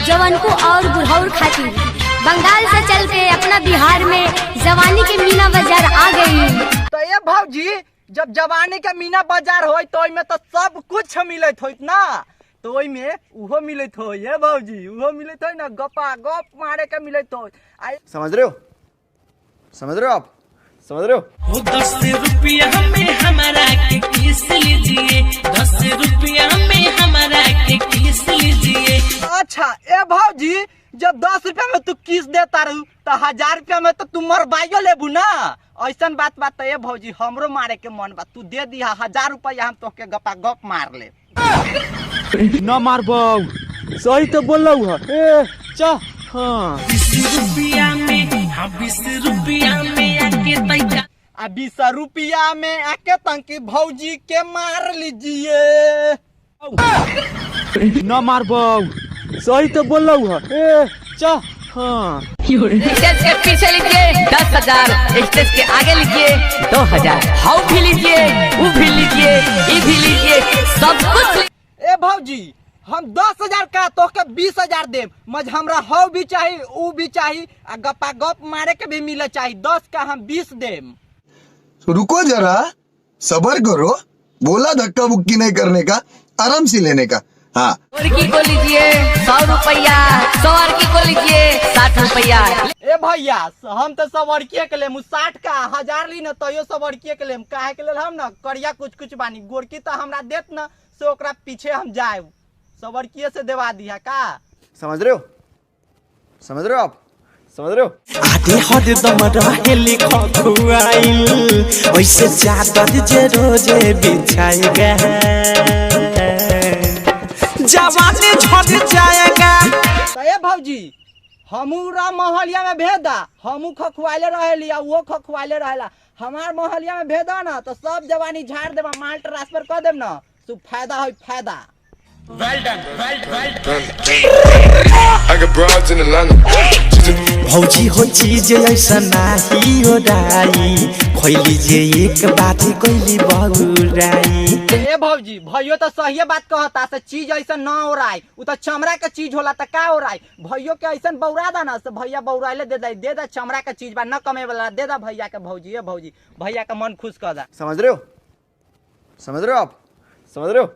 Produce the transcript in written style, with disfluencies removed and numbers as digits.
जवान को और बुढ़ाउर खातिर बंगाल से चल के अपना बिहार में जवानी के मीना बाजार आ गई। तो ये भौजी जब जवानी के मीना बाजार हो तो में तो सब कुछ मिलत हो ना, तो में उहो मिलत हो ये भौजी, उहो मिलत हो ना, गपा गप मारे के मिलत हो। समझ रहे हो, समझ रहे हो आप, समझ रहे हो। 10 रुपया में हमारा के किस लीजिए, 10 रुपया में हमारा के किस लीजिए। अच्छा ए भौजी जब 10 रुपया में तू किस देता रहू तो 1000 रुपया में तो तू मरबाइयो लेबू ना, ऐसन बात बात है भौजी, हमरो मारे के मन बा, तू दे दिया 1000 रुपया, हम तोके गपा गप मार ले। ना मार बाऊ, सही तो बोल रहा है। चा हाँ 20 रुपया में, हाँ 20 रुपया में आके तैया, 20 रुपया में आके तंकी भौजी के मार लीजिए। ना मार बाऊ, सही तो बोल रहा है। चा हाँ स्टेज के पीछे लीजिए 10,000, स्टेज के आगे लीजिए 2,000, हाउ भी लीजिए, वो भी लीजिए, ये भी लीजिए, सब कुछ। ए भौजी हम 10,000 का तोके 20,000 देम, मज हमरा हाउ भी चाहिए, ऊ भी चाहिए, आ गपा गप मारे के भी मिले चाहिए, 10 का हम 20 देम। रुको जरा, सबर करो, बोला धक्का बुक्की नहीं करने का, आराम से लेने का। हाँ लड़की को लीजिए 100 रुपया, 100 लड़की को लीजिए 60 रुपया। ए भैया हम तो सब अड़किए के लेम, 60 का 1000 ली न तो यो सब अड़किए के लेम, काहे के लेल हम न करिया कुछ कुछ बानी, गोरकी तो हमरा देत न से ओकरा पीछे हम जाए, सब अड़किए से देवा दिया का। समझ रहे हो, समझ रहे हो आप, समझ रहे हो। आधे हद दम रहेली खखुआइल, वैसे चादर जे रोजे बिछाएगा, जवानी झड़ जाएगा। तो ए भौजी हमूरा मोहलिया में भेदा, हमू खखुआले रहेली आ वो खखुआले रहेला, हमार मोहलिया में भेदा ना तो सब जवानी झाड़ देबा, माल ट्रांसफर कर देम ना, सु फायदा होई फायदा। I got broads in Atlanta. भौजी हो चीज ऐसा नहीं हो राई, खोली जे एक बात कोइली बहुराई। ए भौजी भैयो तो सही बात कहता, से चीज ऐसा न हो रहा है, उ तो चमड़ा के चीज होला तो का हो रहा है, भैयो के ऐसा बौरा दा ना, से भैया बौराइले दे दा चमड़ा के चीज बा, न कमे वाला दे दा भैया के। भौजी ए भौजी भैया का मन खुश कर दा। समझ रहे हो, समझ रहे हो आप, समझ रहे हो।